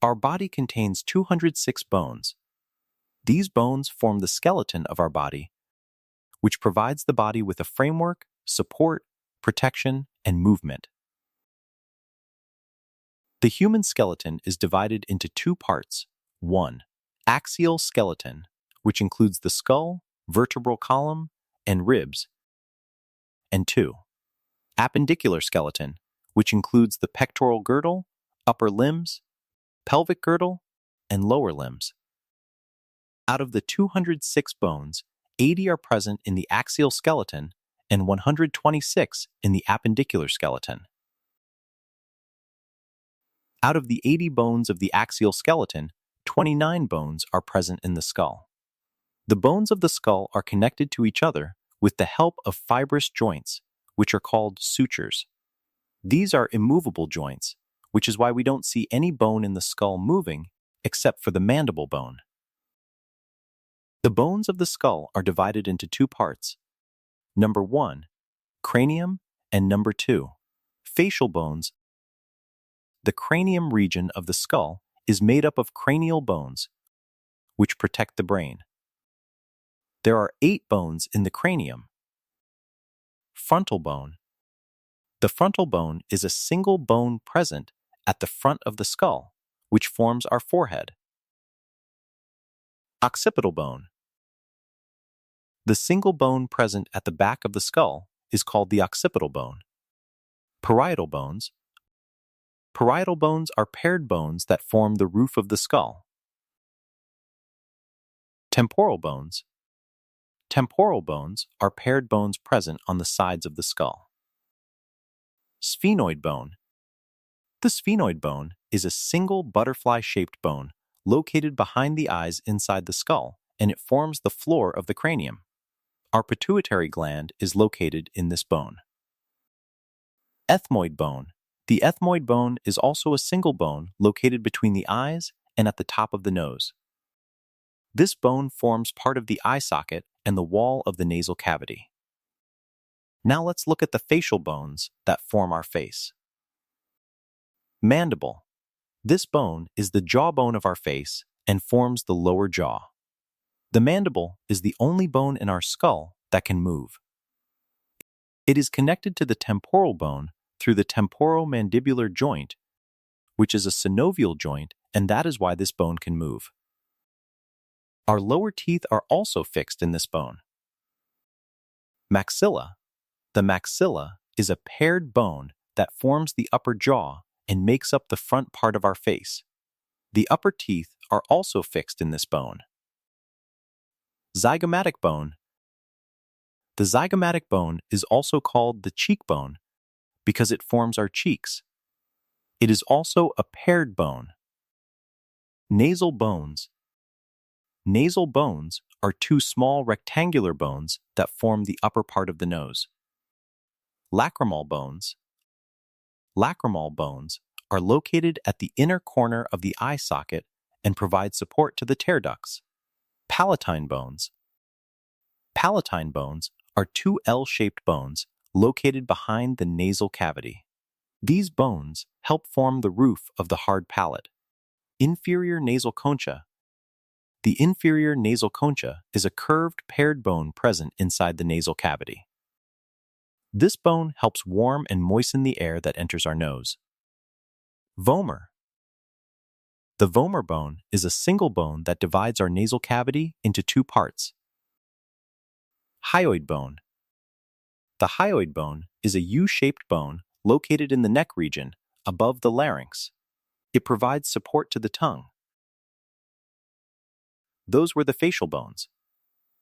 Our body contains 206 bones. These bones form the skeleton of our body, which provides the body with a framework, support, protection, and movement. The human skeleton is divided into two parts. 1. Axial skeleton, which includes the skull, vertebral column, and ribs. And 2. Appendicular skeleton, which includes the pectoral girdle, upper limbs, pelvic girdle, and lower limbs. Out of the 206 bones, 80 are present in the axial skeleton and 126 in the appendicular skeleton. Out of the 80 bones of the axial skeleton, 29 bones are present in the skull. The bones of the skull are connected to each other with the help of fibrous joints, which are called sutures. These are immovable joints, which is why we don't see any bone in the skull moving except for the mandible bone. The bones of the skull are divided into two parts. Number 1, cranium, and number 2, facial bones. The cranium region of the skull is made up of cranial bones, which protect the brain. There are 8 bones in the cranium. Frontal bone. The frontal bone is a single bone present at the front of the skull, which forms our forehead. Occipital bone. The single bone present at the back of the skull is called the occipital bone. Parietal bones. Parietal bones are paired bones that form the roof of the skull. Temporal bones. Temporal bones are paired bones present on the sides of the skull. Sphenoid bone. The sphenoid bone is a single butterfly-shaped bone located behind the eyes inside the skull, and it forms the floor of the cranium. Our pituitary gland is located in this bone. Ethmoid bone. The ethmoid bone is also a single bone located between the eyes and at the top of the nose. This bone forms part of the eye socket and the wall of the nasal cavity. Now let's look at the facial bones that form our face. Mandible. This bone is the jawbone of our face and forms the lower jaw. The mandible is the only bone in our skull that can move. It is connected to the temporal bone through the temporomandibular joint, which is a synovial joint, and that is why this bone can move. Our lower teeth are also fixed in this bone. Maxilla. The maxilla is a paired bone that forms the upper jaw and makes up the front part of our face. The upper teeth are also fixed in this bone. Zygomatic bone. The zygomatic bone is also called the cheekbone because it forms our cheeks. It is also a paired bone. Nasal bones. Nasal bones are two small rectangular bones that form the upper part of the nose. Lacrimal bones. Lacrimal bones are located at the inner corner of the eye socket and provide support to the tear ducts. Palatine bones. Palatine bones are two L-shaped bones located behind the nasal cavity. These bones help form the roof of the hard palate. Inferior nasal concha. The inferior nasal concha is a curved paired bone present inside the nasal cavity. This bone helps warm and moisten the air that enters our nose. Vomer. The vomer bone is a single bone that divides our nasal cavity into two parts. Hyoid bone. The hyoid bone is a U-shaped bone located in the neck region above the larynx. It provides support to the tongue. Those were the facial bones.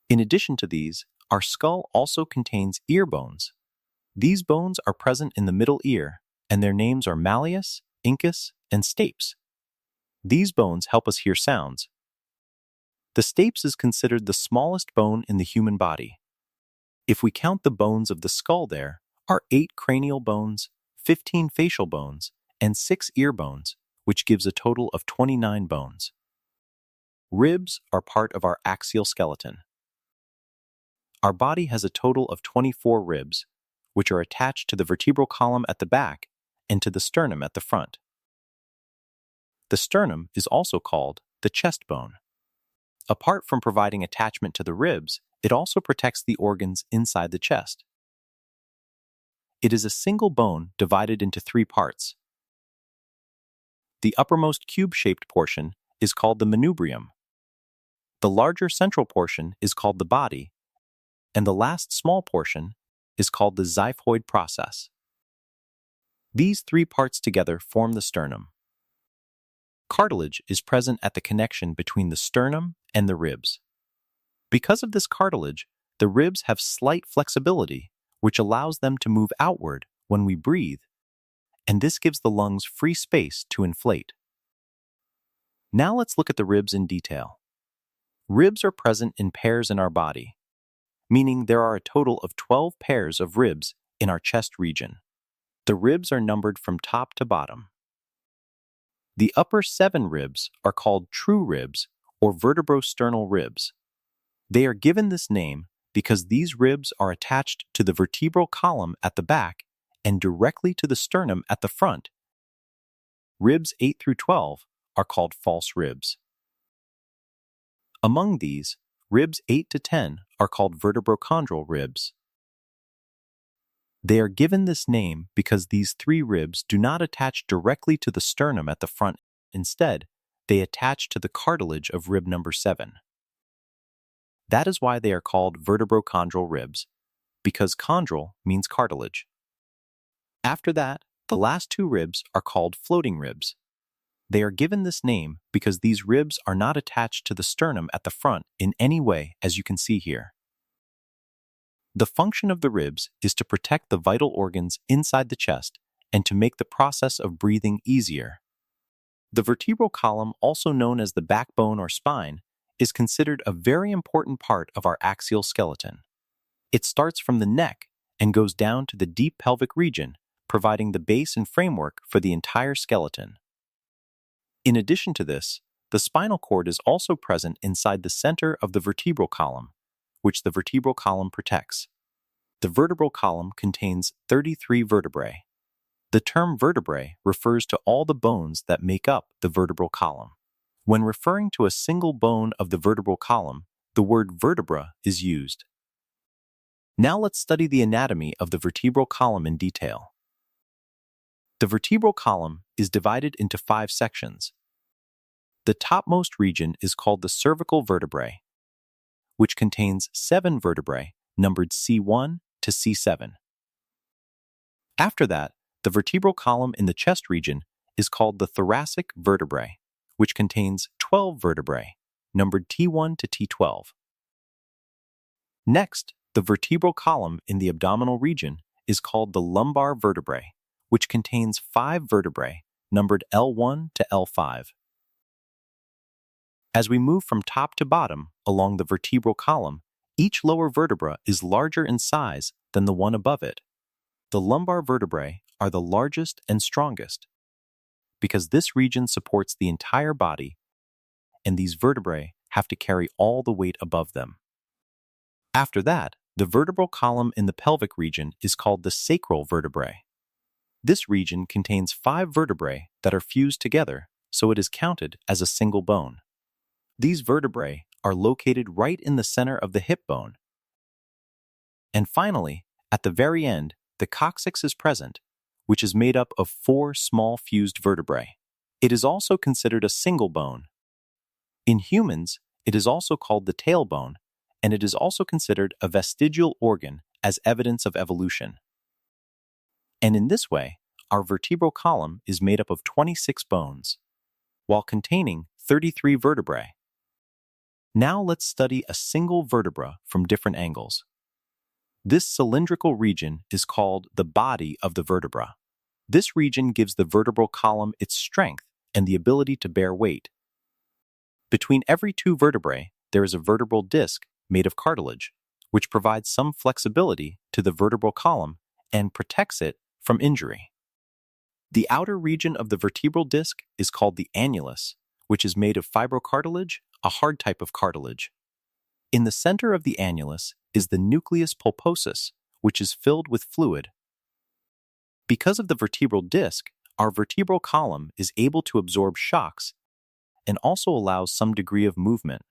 In addition to these, our skull also contains ear bones. These bones are present in the middle ear, and their names are malleus, incus, and stapes. These bones help us hear sounds. The stapes is considered the smallest bone in the human body. If we count the bones of the skull, there are 8 cranial bones, 15 facial bones, and 6 ear bones, which gives a total of 29 bones. Ribs are part of our axial skeleton. Our body has a total of 24 ribs, which are attached to the vertebral column at the back and to the sternum at the front. the sternum is also called the chest bone. Apart from providing attachment to the ribs, it also protects the organs inside the chest. It is a single bone divided into three parts. The uppermost cube-shaped portion is called the manubrium. The larger central portion is called the body, and the last small portion is called the xiphoid process. These three parts together form the sternum. Cartilage is present at the connection between the sternum and the ribs. Because of this cartilage, the ribs have slight flexibility, which allows them to move outward when we breathe, and this gives the lungs free space to inflate. Now let's look at the ribs in detail. Ribs are present in pairs in our body, meaning there are a total of 12 pairs of ribs in our chest region. The ribs are numbered from top to bottom. The upper 7 ribs are called true ribs or vertebrosternal ribs. They are given this name because these ribs are attached to the vertebral column at the back and directly to the sternum at the front. Ribs 8 through 12 are called false ribs. Among these, ribs 8 to 10 are called vertebrochondral ribs. They are given this name because these 3 ribs do not attach directly to the sternum at the front. Instead, they attach to the cartilage of rib number 7. That is why they are called vertebrochondral ribs, because chondral means cartilage. After that, the last 2 ribs are called floating ribs. They are given this name because these ribs are not attached to the sternum at the front in any way, as you can see here. The function of the ribs is to protect the vital organs inside the chest and to make the process of breathing easier. The vertebral column, also known as the backbone or spine, is considered a very important part of our axial skeleton. It starts from the neck and goes down to the deep pelvic region, providing the base and framework for the entire skeleton. In addition to this, the spinal cord is also present inside the center of the vertebral column, which the vertebral column protects. The vertebral column contains 33 vertebrae. The term vertebrae refers to all the bones that make up the vertebral column. When referring to a single bone of the vertebral column, the word vertebra is used. Now let's study the anatomy of the vertebral column in detail. The vertebral column is divided into 5 sections. The topmost region is called the cervical vertebrae, which contains 7 vertebrae numbered C1 to C7. After that, the vertebral column in the chest region is called the thoracic vertebrae, which contains 12 vertebrae numbered T1 to T12. Next, the vertebral column in the abdominal region is called the lumbar vertebrae, which contains 5 vertebrae numbered L1 to L5. As we move from top to bottom along the vertebral column, each lower vertebra is larger in size than the one above it. The lumbar vertebrae are the largest and strongest because this region supports the entire body, and these vertebrae have to carry all the weight above them. After that, the vertebral column in the pelvic region is called the sacral vertebrae. This region contains 5 vertebrae that are fused together, so it is counted as a single bone. These vertebrae are located right in the center of the hip bone. And finally, at the very end, the coccyx is present, which is made up of 4 small fused vertebrae. It is also considered a single bone. In humans, it is also called the tailbone, and it is also considered a vestigial organ as evidence of evolution. And in this way, our vertebral column is made up of 26 bones, while containing 33 vertebrae. Now let's study a single vertebra from different angles. This cylindrical region is called the body of the vertebra. This region gives the vertebral column its strength and the ability to bear weight. Between every 2 vertebrae, there is a vertebral disc made of cartilage, which provides some flexibility to the vertebral column and protects it from injury. The outer region of the vertebral disc is called the annulus, which is made of fibrocartilage, a hard type of cartilage. In the center of the annulus is the nucleus pulposus, which is filled with fluid. Because of the vertebral disc, Our vertebral column is able to absorb shocks and also allows some degree of movement.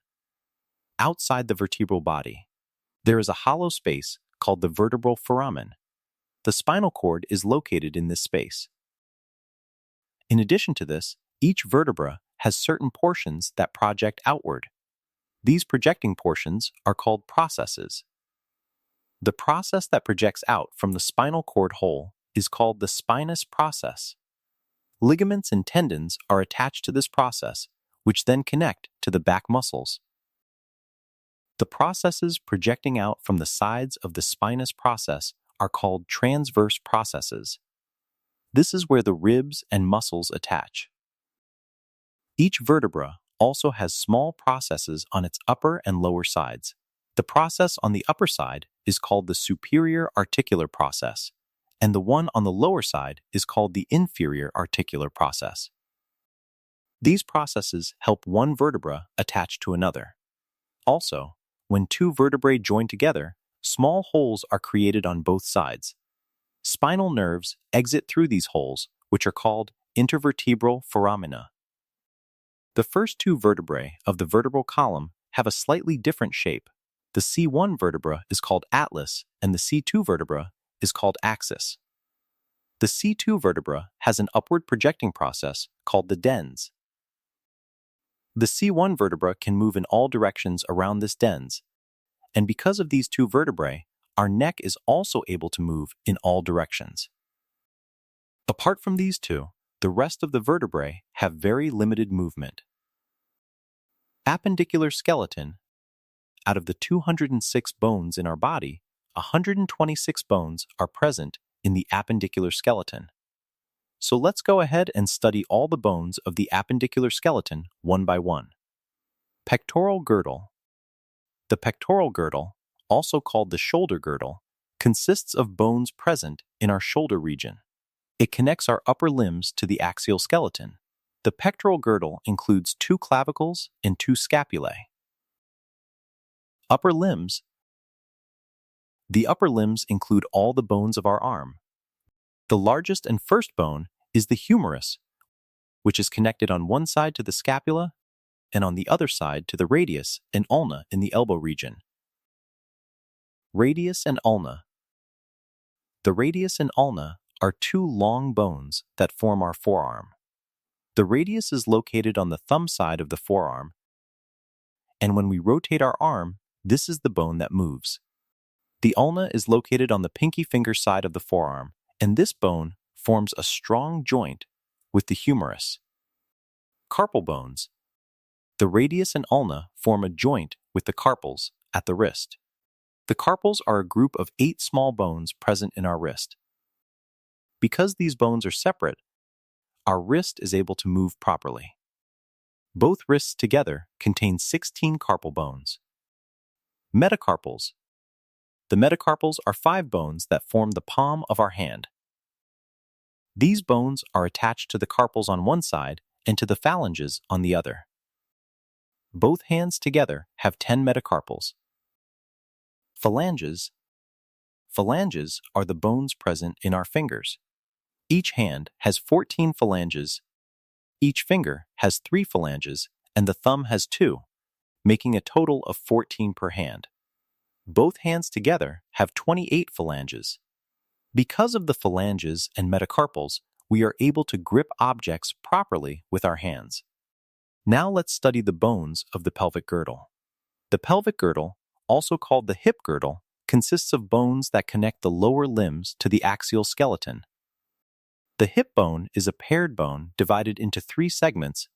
Outside the vertebral body, there is a hollow space called the vertebral foramen. The spinal cord is located in this space. In addition to this, each vertebra has certain portions that project outward. These projecting portions are called processes. The process that projects out from the spinal cord hole is called the spinous process. Ligaments and tendons are attached to this process, which then connect to the back muscles. The processes projecting out from the sides of the spinous process are called transverse processes. This is where the ribs and muscles attach. Each vertebra also has small processes on its upper and lower sides. The process on the upper side is called the superior articular process, and the one on the lower side is called the inferior articular process. These processes help one vertebra attach to another. Also, when two vertebrae join together, small holes are created on both sides. Spinal nerves exit through these holes, which are called intervertebral foramina. The first two vertebrae of the vertebral column have a slightly different shape. The C1 vertebra is called atlas, and the C2 vertebra is called axis. The C2 vertebra has an upward projecting process called the dens. The C1 vertebra can move in all directions around this dens, and because of these two vertebrae, our neck is also able to move in all directions. Apart from these two, the rest of the vertebrae have very limited movement. Appendicular skeleton. Out of the 206 bones in our body, 126 bones are present in the appendicular skeleton. So let's go ahead and study all the bones of the appendicular skeleton one by one. Pectoral girdle. The pectoral girdle, also called the shoulder girdle, consists of bones present in our shoulder region. It connects our upper limbs to the axial skeleton. The pectoral girdle includes 2 clavicles and 2 scapulae. Upper limbs. The upper limbs include all the bones of our arm. The largest and first bone is the humerus, which is connected on one side to the scapula and on the other side to the radius and ulna in the elbow region. Radius and ulna. The radius and ulna are 2 long bones that form our forearm. The radius is located on the thumb side of the forearm, and when we rotate our arm, this is the bone that moves. The ulna is located on the pinky finger side of the forearm, and this bone forms a strong joint with the humerus. Carpal bones. The radius and ulna form a joint with the carpals at the wrist. The carpals are a group of 8 small bones present in our wrist. Because these bones are separate, our wrist is able to move properly. Both wrists together contain 16 carpal bones. Metacarpals. The metacarpals are 5 bones that form the palm of our hand. These bones are attached to the carpals on one side and to the phalanges on the other. Both hands together have 10 metacarpals. Phalanges. Phalanges are the bones present in our fingers. Each hand has 14 phalanges. Each finger has 3 phalanges, and the thumb has 2, making a total of 14 per hand. Both hands together have 28 phalanges. Because of the phalanges and metacarpals, we are able to grip objects properly with our hands. Now let's study the bones of the pelvic girdle. The pelvic girdle, also called the hip girdle, consists of bones that connect the lower limbs to the axial skeleton. The hip bone is a paired bone divided into 3 segments,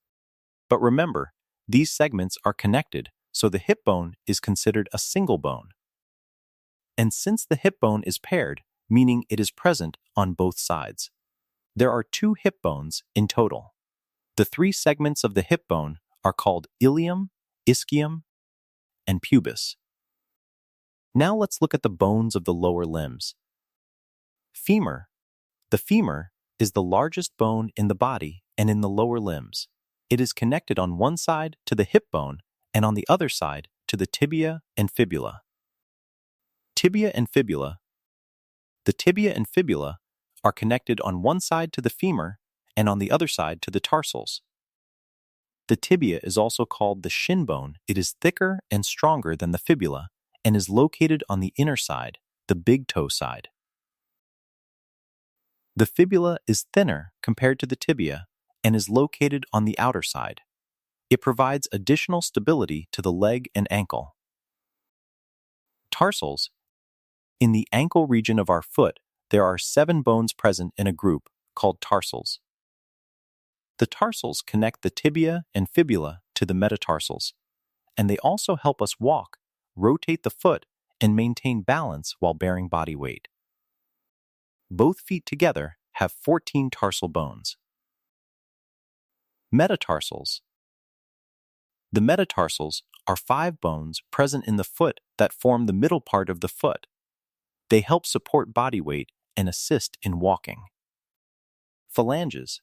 but remember, these segments are connected, so the hip bone is considered a single bone. And since the hip bone is paired, meaning it is present on both sides, there are 2 hip bones in total. The 3 segments of the hip bone are called ilium, ischium, and pubis. Now let's look at the bones of the lower limbs. Femur. The femur is the largest bone in the body and in the lower limbs. It is connected on one side to the hip bone and on the other side to the tibia and fibula. Tibia and fibula. The tibia and fibula are connected on one side to the femur and on the other side to the tarsals. The tibia is also called the shin bone. It is thicker and stronger than the fibula and is located on the inner side, the big toe side. The fibula is thinner compared to the tibia and is located on the outer side. It provides additional stability to the leg and ankle. Tarsals. In the ankle region of our foot, there are 7 bones present in a group called tarsals. The tarsals connect the tibia and fibula to the metatarsals, and they also help us walk, rotate the foot, and maintain balance while bearing body weight. Both feet together have 14 tarsal bones. Metatarsals. The metatarsals are 5 bones present in the foot that form the middle part of the foot. They help support body weight and assist in walking. Phalanges.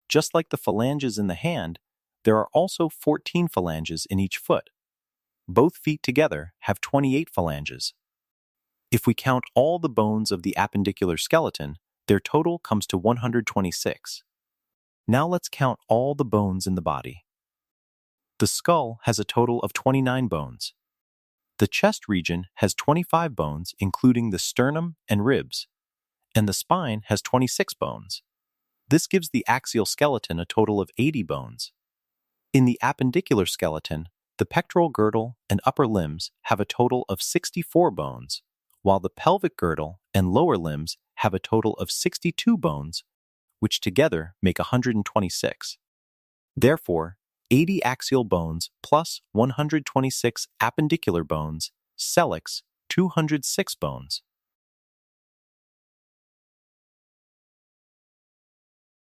Just like the phalanges in the hand, there are also 14 phalanges in each foot. Both feet together have 28 phalanges. If we count all the bones of the appendicular skeleton, their total comes to 126. Now let's count all the bones in the body. The skull has a total of 29 bones. The chest region has 25 bones, including the sternum and ribs, and the spine has 26 bones. This gives the axial skeleton a total of 80 bones. In the appendicular skeleton, the pectoral girdle and upper limbs have a total of 64 bones, while the pelvic girdle and lower limbs have a total of 62 bones, which together make 126. Therefore, 80 axial bones plus 126 appendicular bones, 206 bones.